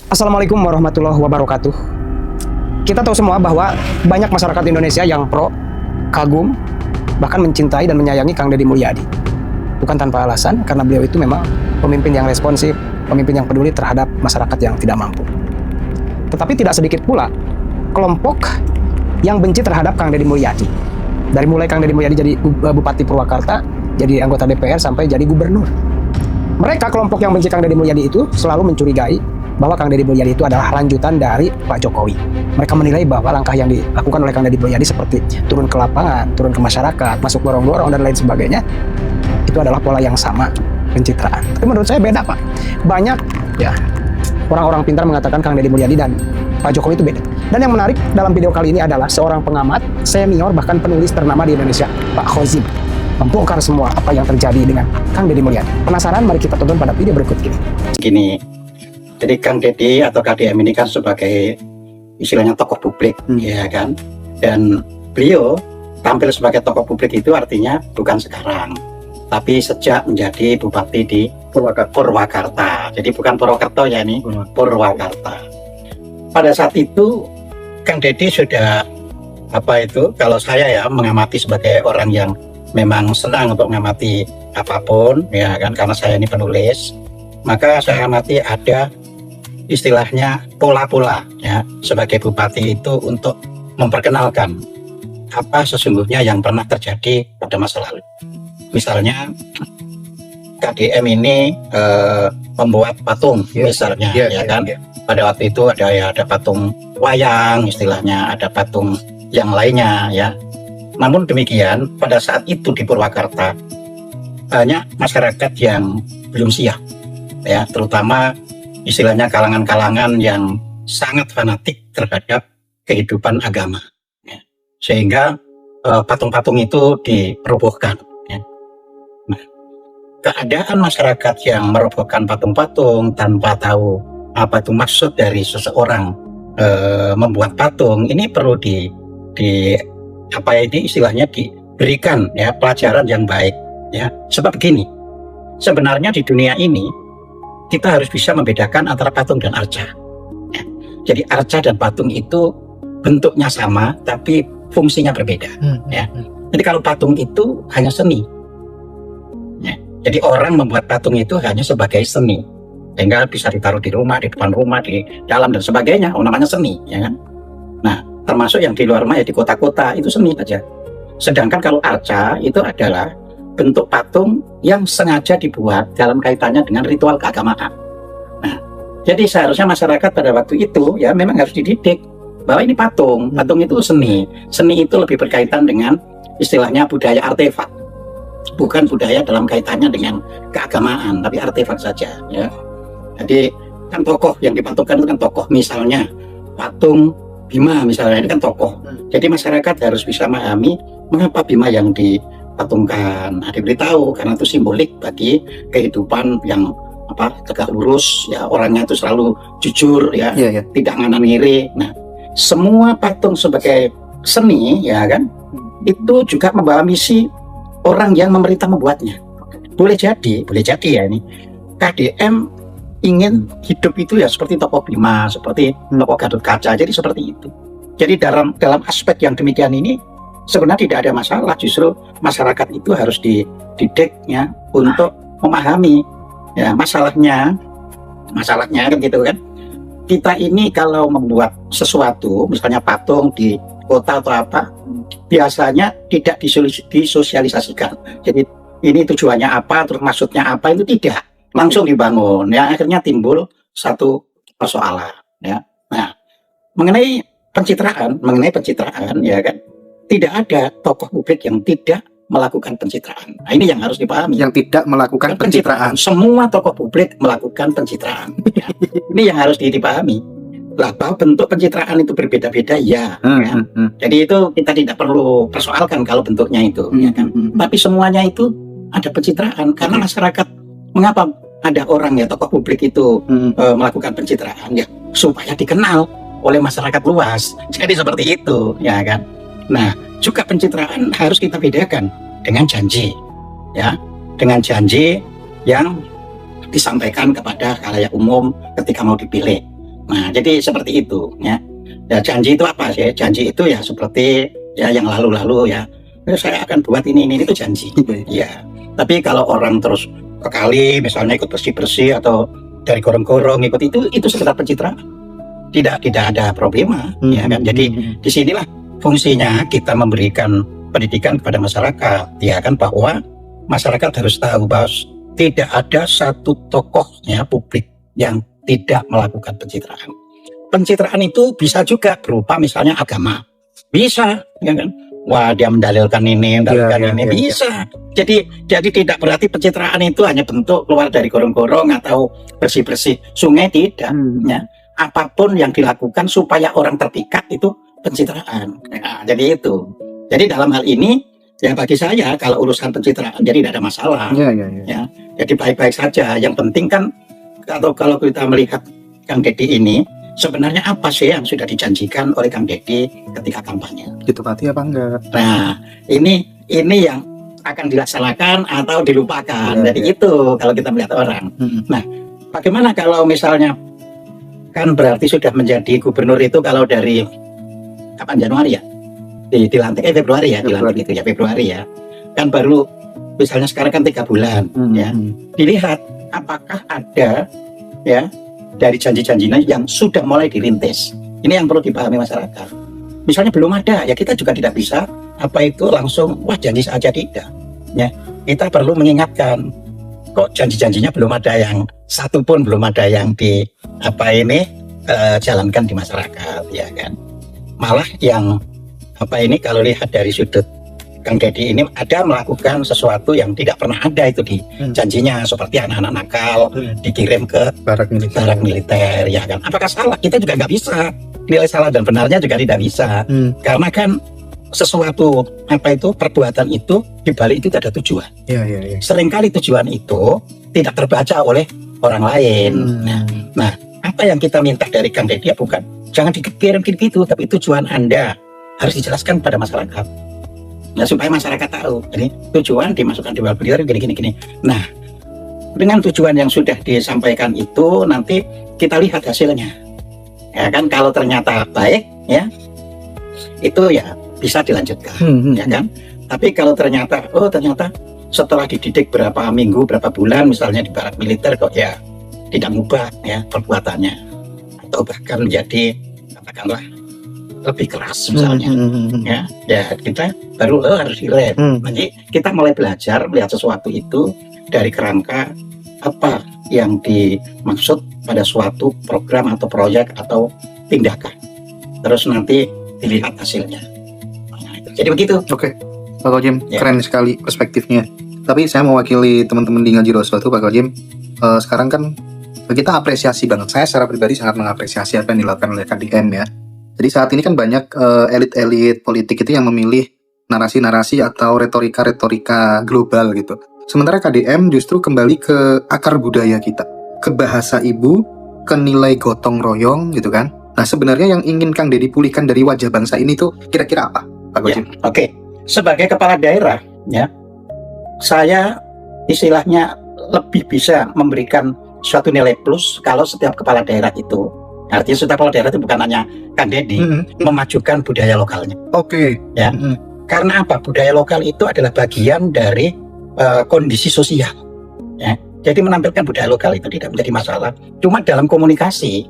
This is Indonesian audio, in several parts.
Assalamualaikum warahmatullahi wabarakatuh. Kita tahu semua bahwa banyak masyarakat Indonesia yang pro, kagum, bahkan mencintai dan menyayangi Kang Deddy Mulyadi. Bukan tanpa alasan, karena beliau itu memang pemimpin yang responsif, pemimpin yang peduli terhadap masyarakat yang tidak mampu. Tetapi tidak sedikit pula kelompok yang benci terhadap Kang Deddy Mulyadi. Dari mulai Kang Deddy Mulyadi jadi Bupati Purwakarta, jadi anggota DPR, sampai jadi gubernur. Mereka, kelompok yang benci Kang Deddy Mulyadi itu, selalu mencurigai bahwa Kang Deddy Mulyadi itu adalah lanjutan dari Pak Jokowi. Mereka menilai bahwa langkah yang dilakukan oleh Kang Deddy Mulyadi seperti turun ke lapangan, turun ke masyarakat, masuk gorong-gorong, dan lain sebagainya, itu adalah pola yang sama, pencitraan. Tapi menurut saya beda, Pak. Banyak ya orang-orang pintar mengatakan Kang Deddy Mulyadi dan Pak Jokowi itu beda. Dan yang menarik dalam video kali ini adalah seorang pengamat senior, bahkan penulis ternama di Indonesia, Pak Khozib, membongkar semua apa yang terjadi dengan Kang Deddy Mulyadi. Penasaran? Mari kita tonton pada video berikut ini. Jadi Kang Deddy atau KDM ini kan sebagai istilahnya tokoh publik, ya kan. Dan beliau tampil sebagai tokoh publik itu artinya bukan sekarang, tapi sejak menjadi bupati di Purwakarta. Jadi bukan Purwokerto ya, ini Purwakarta. Pada saat itu Kang Deddy sudah kalau saya ya mengamati sebagai orang yang memang senang untuk mengamati apapun, ya kan, karena saya ini penulis, maka saya amati ada istilahnya pola-pola ya sebagai bupati itu untuk memperkenalkan apa sesungguhnya yang pernah terjadi pada masa lalu. Misalnya KDM ini membuat patung misalnya, ya kan. Pada waktu itu ada patung wayang istilahnya, ada patung yang lainnya ya. Namun demikian pada saat itu di Purwakarta banyak masyarakat yang belum siap ya, terutama istilahnya kalangan-kalangan yang sangat fanatik terhadap kehidupan agama ya. Sehingga patung-patung itu dirobohkan ya. Nah, keadaan masyarakat yang merobohkan patung-patung tanpa tahu apa itu maksud dari seseorang membuat patung ini perlu istilahnya diberikan ya pelajaran yang baik ya. Sebab begini, sebenarnya di dunia ini kita harus bisa membedakan antara patung dan arca ya. Jadi arca dan patung itu bentuknya sama tapi fungsinya berbeda ya. Jadi kalau patung itu hanya seni ya. Jadi orang membuat patung itu hanya sebagai seni, sehingga bisa ditaruh di rumah, di depan rumah, di dalam dan sebagainya. Namanya seni ya kan. Nah, termasuk yang di luar rumah ya, di kota-kota itu seni saja. Sedangkan kalau arca itu adalah bentuk patung yang sengaja dibuat dalam kaitannya dengan ritual keagamaan. Nah, jadi seharusnya masyarakat pada waktu itu ya memang harus dididik bahwa ini patung itu seni. Seni itu lebih berkaitan dengan istilahnya budaya artefak, bukan budaya dalam kaitannya dengan keagamaan, tapi artefak saja ya. Jadi kan tokoh yang dipatungkan itu kan tokoh, misalnya patung Bima misalnya, ini kan tokoh. Jadi masyarakat harus bisa memahami mengapa Bima yang dipatungkan. Nah, diberitahu karena itu simbolik bagi kehidupan yang tegak lurus ya, orangnya itu selalu jujur ya, tidak nganan ngiri. Nah, semua patung sebagai seni ya kan, itu juga membawa misi orang yang memerintah membuatnya. Boleh jadi ya ini KDM ingin hidup itu ya seperti tokoh Bima, seperti tokoh Gatot Kaca, jadi seperti itu. Jadi dalam aspek yang demikian ini sebenarnya tidak ada masalah, justru masyarakat itu harus dididik ya untuk memahami ya masalahnya kan gitu kan. Kita ini kalau membuat sesuatu, misalnya patung di kota atau apa, biasanya tidak disosialisasikan. Jadi ini tujuannya apa, terus maksudnya apa, itu tidak langsung dibangun ya, akhirnya timbul satu persoalan ya. Nah, mengenai pencitraan ya kan, tidak ada tokoh publik yang tidak melakukan pencitraan. Nah, ini yang harus dipahami, yang tidak melakukan pencitraan. Semua tokoh publik melakukan pencitraan ya. Ini yang harus dipahami lah, bahwa bentuk pencitraan itu berbeda-beda ya, kan? Jadi itu kita tidak perlu persoalkan kalau bentuknya itu ya kan. Tapi semuanya itu ada pencitraan karena masyarakat. Mengapa ada orang ya tokoh publik itu melakukan pencitraan ya, supaya dikenal oleh masyarakat luas. Jadi seperti itu ya kan. Nah, juga pencitraan harus kita bedakan dengan janji ya, dengan janji yang disampaikan kepada khalayak umum ketika mau dipilih. Nah, jadi seperti itu ya. Ya janji itu apa sih? Janji itu ya seperti ya yang lalu-lalu ya. Saya akan buat ini itu janji. Ya. Tapi kalau orang terus kekali misalnya ikut bersih-bersih atau dari gorong-gorong ikut itu sekedar pencitraan. Tidak ada problema ya kan. Jadi disinilah fungsinya kita memberikan pendidikan kepada masyarakat ya kan, bahwa masyarakat harus tahu bahwa tidak ada satu tokohnya publik yang tidak melakukan pencitraan. Pencitraan itu bisa juga berupa misalnya agama, bisa ya kan. Wah, dia mendalilkan ini, bisa. Jadi tidak berarti pencitraan itu hanya bentuk keluar dari gorong-gorong atau bersih-bersih sungai, tidak. Ya. Apapun yang dilakukan supaya orang terpikat itu pencitraan. Nah, jadi itu. Jadi dalam hal ini ya bagi saya kalau urusan pencitraan jadi tidak ada masalah. Ya. Jadi baik-baik saja. Yang penting kan atau kalau kita melihat Kang Deddy ini sebenarnya apa sih yang sudah dijanjikan oleh Kang Deddy ketika kampanye? Ditepati apa enggak? Nah, ini yang akan dilaksanakan atau dilupakan. Jadi itu kalau kita melihat orang. Nah, bagaimana kalau misalnya kan berarti sudah menjadi gubernur itu kalau dari kapan, Januari ya? Dilantik Februari ya, dilantik itu ya Februari ya. Kan baru misalnya sekarang kan 3 bulan ya. Dilihat apakah ada ya dari janji-janjinya yang sudah mulai dirintis. Ini yang perlu dipahami masyarakat. Misalnya belum ada, ya kita juga tidak bisa langsung wah janji saja, tidak. Ya, kita perlu mengingatkan. Kok janji-janjinya belum ada yang satu pun belum ada yang jalankan di masyarakat, ya kan? Malah yang kalau lihat dari sudut Kang Deddy ini ada melakukan sesuatu yang tidak pernah ada itu di janjinya, seperti anak-anak nakal dikirim ke barak militer, ya kan? Apakah salah? Kita juga nggak bisa nilai salah dan benarnya juga tidak bisa, karena kan sesuatu perbuatan itu dibalik itu ada tujuan. Seringkali tujuan itu tidak terbaca oleh orang lain. Nah, apa yang kita minta dari Kang Deddy bukan jangan dikirim gitu, tapi tujuan Anda harus dijelaskan pada masyarakat. Nah, supaya masyarakat tahu. Jadi tujuan dimasukkan di balik beliau gini. Nah, dengan tujuan yang sudah disampaikan itu nanti kita lihat hasilnya. Ya kan, kalau ternyata baik ya itu ya bisa dilanjutkan, ya kan. Tapi kalau ternyata setelah dididik berapa minggu, berapa bulan misalnya di barak militer kok ya tidak mengubah ya perbuatannya atau bahkan menjadi katakanlah lebih keras misalnya, ya kita baru harus direm. Nanti kita mulai belajar melihat sesuatu itu dari kerangka apa yang dimaksud pada suatu program atau proyek atau tindakan. Terus nanti dilihat hasilnya. Jadi begitu. Oke, Pak Kojem, keren sekali perspektifnya. Tapi saya mewakili teman-teman di Ngaji Rasul itu, Pak Kojem. Sekarang kan kita apresiasi banget. Saya secara pribadi sangat mengapresiasi apa yang dilakukan oleh KDM ya. Jadi saat ini kan banyak elit-elit politik itu yang memilih narasi-narasi atau retorika-retorika global gitu. Sementara KDM justru kembali ke akar budaya kita, ke bahasa ibu, ke nilai gotong royong gitu kan. Nah, sebenarnya yang ingin Kang Deddy pulihkan dari wajah bangsa ini tuh kira-kira apa, Pak Kojem? Oke. Sebagai kepala daerah ya, saya istilahnya lebih bisa memberikan suatu nilai plus kalau setiap kepala daerah itu, artinya setiap kepala daerah itu bukan hanya Kang Deddy, memajukan budaya lokalnya. Ya. Karena apa? Budaya lokal itu adalah bagian dari kondisi sosial. Ya. Jadi menampilkan budaya lokal itu tidak menjadi masalah. Cuma dalam komunikasi,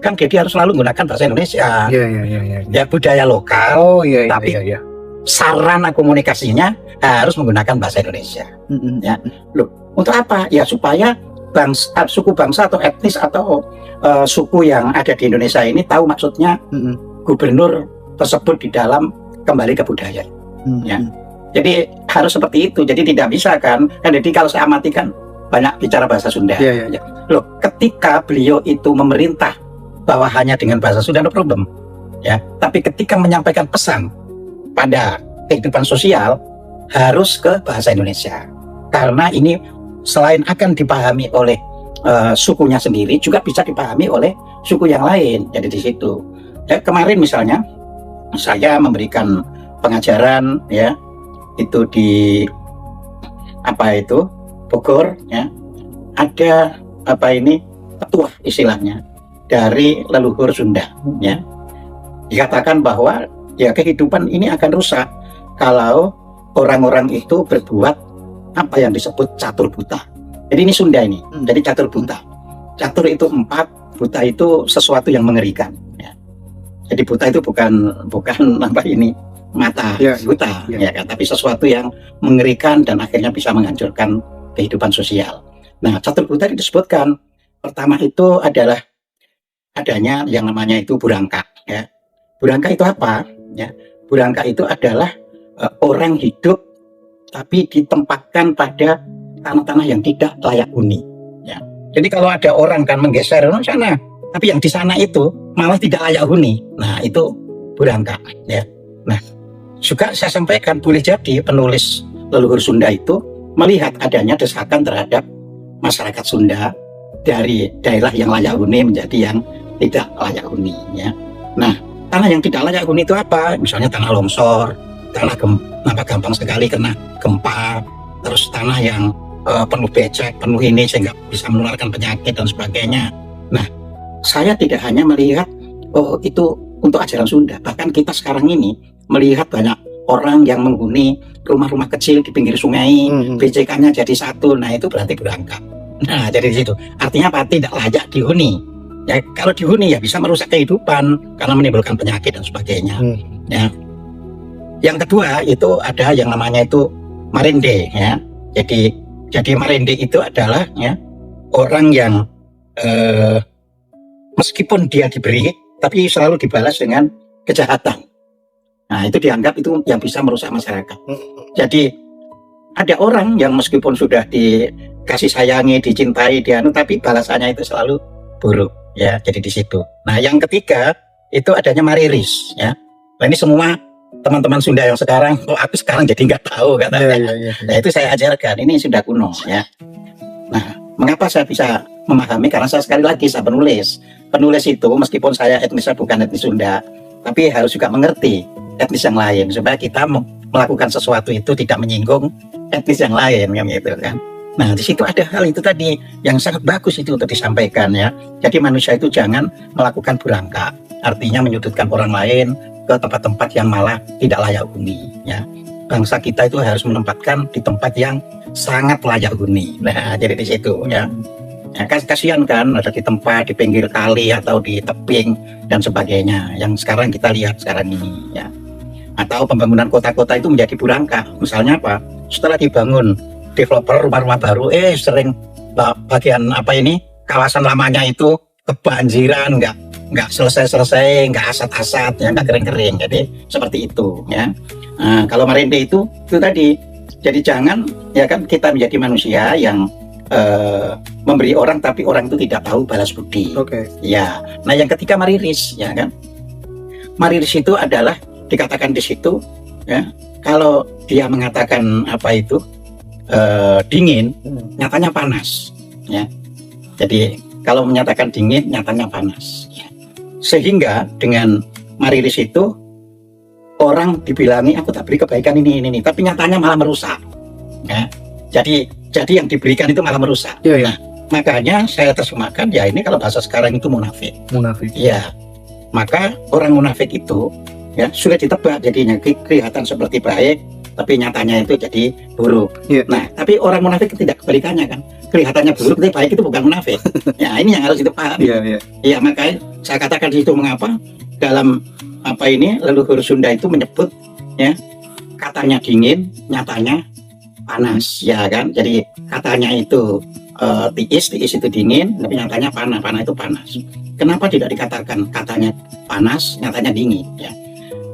Kang Deddy harus selalu menggunakan bahasa Indonesia. Ya, budaya lokal, tapi sarana komunikasinya harus menggunakan bahasa Indonesia. Ya. Loh, untuk apa? Ya supaya suku bangsa atau etnis atau suku yang ada di Indonesia ini tahu maksudnya gubernur tersebut di dalam kembali ke budaya. Ya. Jadi harus seperti itu. Jadi tidak bisa kan jadi kalau saya amati kan banyak bicara bahasa Sunda. Loh, ketika beliau itu memerintah bahwa hanya dengan bahasa Sunda no problem. Ya, tapi ketika menyampaikan pesan pada kehidupan sosial harus ke bahasa Indonesia. Karena ini selain akan dipahami oleh sukunya sendiri juga bisa dipahami oleh suku yang lain. Jadi di situ. Ya, kemarin misalnya saya memberikan pengajaran ya itu di Bogor ya, ada petuah istilahnya dari leluhur Sunda, ya. Dikatakan bahwa ya kehidupan ini akan rusak kalau orang-orang itu berbuat apa yang disebut catur buta. Jadi ini Sunda ini, jadi catur buta. Catur itu 4, buta itu sesuatu yang mengerikan. Ya. Jadi buta itu bukan apa ini mata buta, ya kan, tapi sesuatu yang mengerikan dan akhirnya bisa menghancurkan kehidupan sosial. Nah, catur buta disebutkan pertama itu adalah adanya yang namanya itu burangka. Ya. Burangka itu apa? Ya. Burangka itu adalah orang hidup tapi ditempatkan pada tanah-tanah yang tidak layak huni. Ya. Jadi kalau ada orang kan menggeser sana, tapi yang di sana itu malah tidak layak huni. Nah, itu burangka. Ya. Nah, juga saya sampaikan boleh jadi penulis leluhur Sunda itu melihat adanya desakan terhadap masyarakat Sunda dari daerah yang layak huni menjadi yang tidak layak huni. Ya. Nah, tanah yang tidak layak huni itu apa? Misalnya tanah longsor, tanah gampang sekali kena gempa, terus tanah yang penuh becek, penuh ini sehingga bisa menularkan penyakit dan sebagainya. Nah, saya tidak hanya melihat itu untuk ajaran Sunda, bahkan kita sekarang ini melihat banyak orang yang menghuni rumah-rumah kecil di pinggir sungai, BCK-nya jadi satu, nah itu berarti berangkat. Nah, jadi di situ artinya apa? Tidak layak dihuni. Ya, kalau dihuni ya bisa merusak kehidupan karena menimbulkan penyakit dan sebagainya. Ya. Yang kedua itu ada yang namanya itu marende, ya. Jadi marende itu adalah ya orang yang meskipun dia diberi tapi selalu dibalas dengan kejahatan. Nah, itu dianggap itu yang bisa merusak masyarakat. Jadi ada orang yang meskipun sudah dikasih sayangi, dicintai, tapi balasannya itu selalu buruk, ya. Jadi di situ. Nah, yang ketiga itu adanya mariris, ya. Nah, ini semua teman-teman Sunda yang sekarang, aku sekarang jadi nggak tahu katanya. Nah, itu saya ajarkan. Ini sudah kuno, ya. Nah, mengapa saya bisa memahami? Karena saya sekali lagi saya penulis. Penulis itu meskipun saya etnisnya bukan etnis Sunda, tapi harus juga mengerti etnis yang lain supaya kita melakukan sesuatu itu tidak menyinggung etnis yang lain, kan gitu kan. Nah, di situ ada hal itu tadi yang sangat bagus itu untuk disampaikan, ya. Jadi manusia itu jangan melakukan burangka, artinya menyudutkan orang lain ke tempat-tempat yang malah tidak layak huni, ya. Bangsa kita itu harus menempatkan di tempat yang sangat layak huni. Nah, jadi di situ, ya. Ya, kasihan kan ada di tempat di pinggir kali atau di tebing dan sebagainya yang sekarang kita lihat sekarang ini, ya. Atau pembangunan kota-kota itu menjadi burangka. Misalnya apa? Setelah dibangun developer rumah-rumah baru, sering bagian apa ini kawasan lamanya itu kebanjiran, nggak selesai, nggak asat-asat, ya, nggak kering-kering. Jadi seperti itu, ya. Nah, kalau marende itu tadi. Jadi jangan, ya kan, kita menjadi manusia yang memberi orang tapi orang itu tidak tahu balas budi. Ya. Nah, yang ketiga mariris, ya kan. Mariris itu adalah dikatakan di situ, ya, kalau dia mengatakan apa itu dingin, nyatanya panas, ya. Jadi kalau menyatakan dingin, nyatanya panas, ya. Sehingga dengan mariris itu orang dibilangi aku tak beri kebaikan ini, tapi nyatanya malah merusak, ya. Jadi yang diberikan itu malah merusak. Nah, makanya saya terjemahkan, ya ini kalau bahasa sekarang itu munafik. Ya, maka orang munafik itu, ya, sudah ditebak jadinya kelihatan seperti baik, tapi nyatanya itu jadi buruk. Nah, tapi orang munafik tidak kebalikannya kan, kelihatannya buruk tapi baik, itu bukan munafik. Ya, ini yang harus dipahami. Ya, makanya saya katakan di situ mengapa dalam apa ini leluhur Sunda itu menyebut, ya, katanya dingin, nyatanya panas, ya kan. Jadi katanya itu tiis itu dingin, tapi nyatanya panah itu panas. Kenapa tidak dikatakan katanya panas, nyatanya dingin, ya.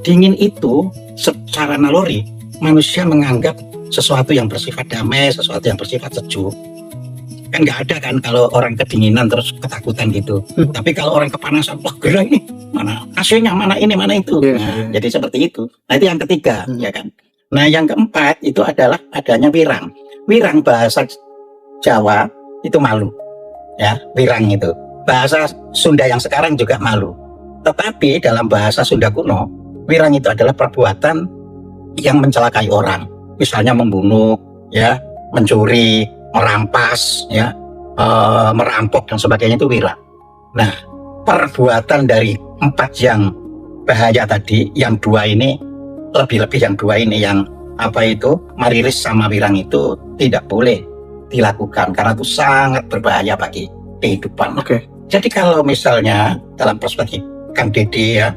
Dingin itu secara naluri manusia menganggap sesuatu yang bersifat damai, sesuatu yang bersifat sejuk. Kan nggak ada kan kalau orang kedinginan terus ketakutan gitu. Tapi kalau orang kepanasan, wah gerah ini, mana AC-nya, mana ini, mana itu. Nah, jadi seperti itu. Nah, itu yang ketiga, ya kan. Nah, yang keempat itu adalah adanya wirang. Wirang bahasa Jawa itu malu, ya. Wirang itu bahasa Sunda yang sekarang juga malu. Tetapi dalam bahasa Sunda kuno, wirang itu adalah perbuatan yang mencelakai orang, misalnya membunuh, ya, mencuri, merampas, ya, merampok dan sebagainya, itu wirang. Nah, perbuatan dari 4 yang bahaya tadi, yang 2 ini lebih-lebih yang 2 ini yang apa itu Marilis sama Wirang itu tidak boleh dilakukan karena itu sangat berbahaya bagi kehidupan. Oke. Jadi kalau misalnya dalam perspektif Kang Dede ya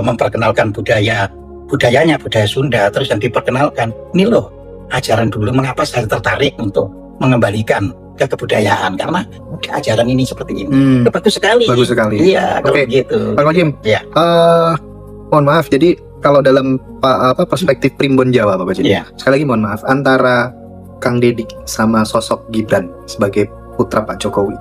memperkenalkan budayanya budaya Sunda, terus yang diperkenalkan ini loh ajaran dulu, mengapa saya tertarik untuk mengembalikan ke kebudayaan karena ajaran ini seperti ini. Bagus sekali. Bagus sekali. Iya, kalau Oke. begitu. Bang Ojim, Ya. mohon maaf, jadi kalau dalam perspektif Primbon Jawa Bapak Ojim, Iya. sekali lagi mohon maaf, antara Kang Dedik sama sosok Gibran sebagai putra Pak Jokowi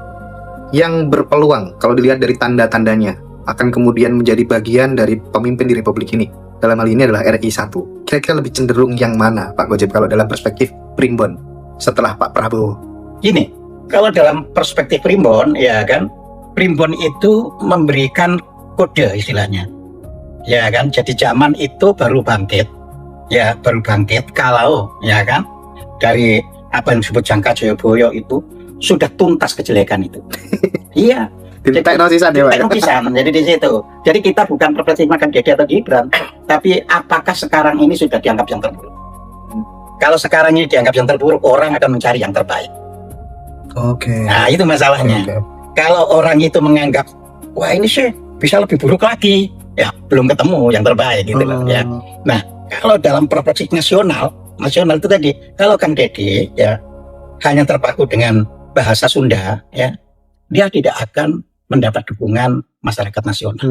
yang berpeluang kalau dilihat dari tanda-tandanya akan kemudian menjadi bagian dari pemimpin di Republik ini, dalam hal ini adalah RI 1, kira-kira lebih cenderung yang mana Pak Gojib kalau dalam perspektif Primbon setelah Pak Prabowo? Gini, kalau dalam perspektif Primbon ya kan, Primbon itu memberikan kode istilahnya. Ya kan, jadi zaman itu baru bangkit. Ya, baru bangkit kalau ya kan dari apa yang disebut Jangka Joyoboyo itu sudah tuntas kejelekan itu. Iya. Jadi nosisan ya Pak? Nosisan, jadi di situ. Jadi kita bukan perspektif Kang Dede atau Gibran, tapi apakah sekarang ini sudah dianggap yang terburuk? Kalau sekarang ini dianggap yang terburuk, orang akan mencari yang terbaik. Oke. Nah, itu masalahnya. Oke. Kalau orang itu menganggap, wah ini sih bisa lebih buruk lagi, ya belum ketemu yang terbaik gitu loh. Ya. Nah, kalau dalam perspektif nasional itu tadi, kalau Kang Dede ya hanya terpaku dengan bahasa Sunda, ya dia tidak akan mendapat dukungan masyarakat nasional.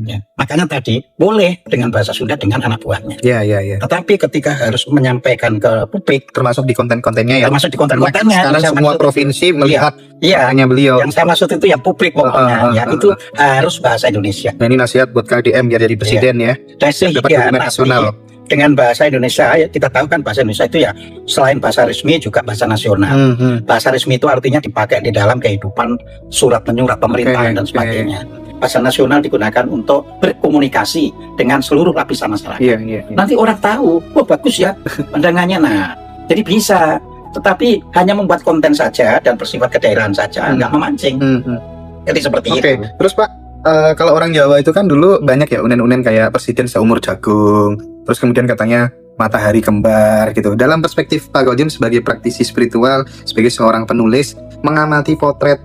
Ya. Makanya tadi boleh dengan bahasa Sunda dengan anak buahnya. Ya. Tetapi ketika harus menyampaikan ke publik, Termasuk di konten-kontennya ya. termasuk di Karena konten-kontennya, sekarang yang saya semua maksud- provinsi melihat Iya, hanya beliau. yang saya maksud itu yang publik pokoknya, ya itu harus bahasa Indonesia. Nah, ini nasihat buat KDM biar jadi presiden ya. Dan Dapat sehingga dukungan nanti nasional. dengan bahasa Indonesia, ya kita tahu kan bahasa Indonesia itu ya selain bahasa resmi juga bahasa nasional. Bahasa resmi itu artinya dipakai di dalam kehidupan surat menyurat pemerintahan dan sebagainya. Bahasa nasional digunakan untuk berkomunikasi dengan seluruh lapisan masyarakat. Iya. Nanti orang tahu, wah bagus ya pandangannya. Nah, jadi bisa. Tetapi hanya membuat konten saja dan bersifat kedaerahan saja, nggak memancing. Jadi seperti Oke, itu. terus Pak, kalau orang Jawa itu kan dulu banyak ya unen-unen kayak presiden seumur jagung, terus kemudian katanya matahari kembar gitu. Dalam perspektif Pak Gojim sebagai praktisi spiritual, sebagai seorang penulis, mengamati potret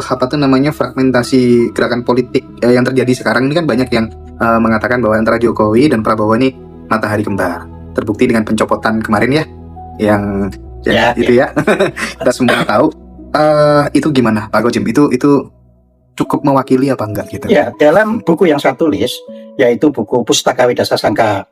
fragmentasi gerakan politik yang terjadi sekarang ini kan banyak yang mengatakan bahwa antara Jokowi dan Prabowo ini matahari kembar. Terbukti dengan pencopotan kemarin ya, yang Ya, itu ya. Kita semua tahu. Itu gimana Pak Gojim? Itu cukup mewakili apa enggak gitu? Ya, dalam buku yang saya tulis, yaitu buku Pustaka Weda Sasangka,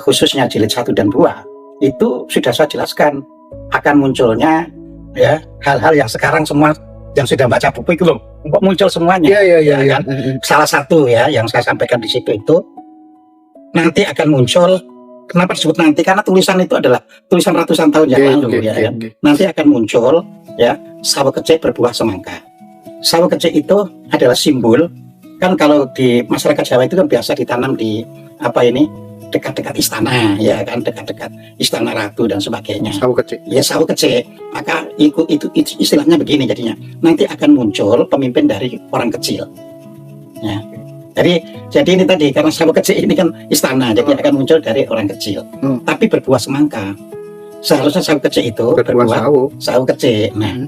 khususnya jilid 1 dan 2, itu sudah saya jelaskan akan munculnya ya hal-hal yang sekarang semua yang sudah baca buku itu loh, muncul semuanya. Iya. Kan? Salah satu ya yang saya sampaikan di situ itu nanti akan muncul. Kenapa disebut nanti? Karena tulisan itu adalah tulisan ratusan tahun yang lalu ya. Nanti akan muncul ya sawo kecek berbuah semangka. Sawo kecek itu adalah simbol, kan kalau di masyarakat Jawa itu kan biasa ditanam di dekat-dekat istana ya kan, dekat-dekat istana ratu dan sebagainya. Sawo kecil. Ya sawo kecek, maka itu istilahnya begini jadinya. Nanti akan muncul pemimpin dari orang kecil. Ya. Jadi ini tadi karena sawo kecek ini kan istana, jadi akan muncul dari orang kecil. Tapi berbuah semangka. Seharusnya sawo kecek itu berbuah sawo kecek. Nah,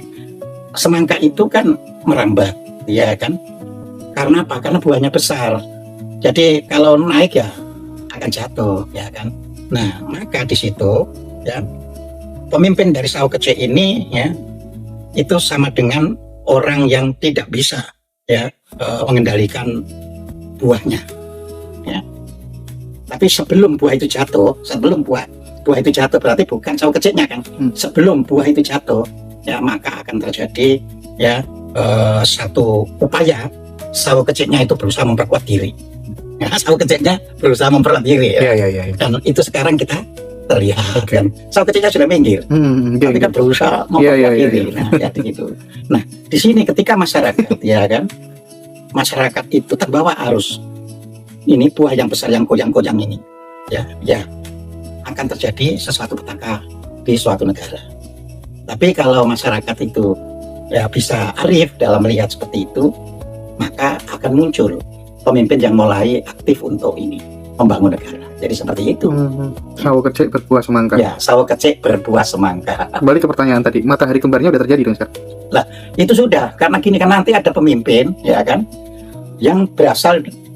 semangka itu kan merambat, ya kan? Karena apa? Karena buahnya besar. Jadi kalau naik ya akan jatuh, ya kan? Nah, maka di situ ya pemimpin dari sawo kecek ini ya itu sama dengan orang yang tidak bisa ya mengendalikan buahnya. Ya. Tapi sebelum buah itu jatuh, buah itu jatuh berarti bukan sawo keceknya kan? Sebelum buah itu jatuh, ya maka akan terjadi ya satu upaya sawo keceknya itu berusaha memperkuat diri. Ya, sawo keceknya berusaha memperkuat diri ya. Iya. Dan itu sekarang kita terlihat kan. Sawo keceknya sudah minggir. Tapi kan berusaha memperkuat diri. Nah, jadi gitu. Nah, di sini ketika masyarakat ya kan, masyarakat itu terbawa arus ini buah yang besar yang goyang-goyang ini ya akan terjadi sesuatu petaka di suatu negara. Tapi kalau masyarakat itu ya bisa arif dalam melihat seperti itu, maka akan muncul pemimpin yang mulai aktif untuk ini membangun negara. Jadi seperti itu. Sawo kecil berbuah semangka. Ya, sawo kecil berbuah semangka. Kembali ke pertanyaan tadi, matahari kembarnya udah terjadi dong sekarang? Itu sudah, karena gini kan nanti ada pemimpin, ya kan, yang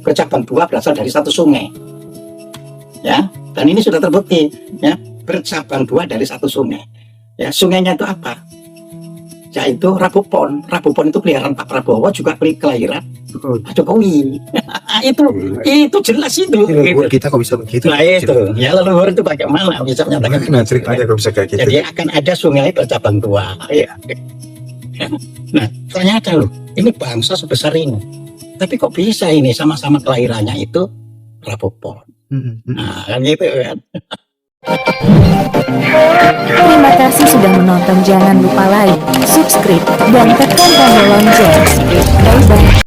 bercabang buah berasal dari satu sungai, ya, dan ini sudah terbukti, ya, bercabang buah dari satu sungai, ya, sungainya itu apa? Yaitu Rabupon. Rabupon itu peliharaan Pak Prabowo, juga kelahiran Pak Jokowi. itu jelas itu. Leluhur kita kok bisa begitu? Nah itu, ya leluhur itu bagaimana bisa menyatakan Nah, ceritanya kok bisa kayak gitu? jadi akan ada sungai bercabang buah. Ya. Nah, ternyata loh, ini bangsa sebesar ini, tapi kok bisa ini sama-sama kelahirannya itu Rabupon. Nah, kan gitu kan. Terima kasih sudah menonton. Jangan lupa like, subscribe, dan tekan tombol lonceng. Bye bye.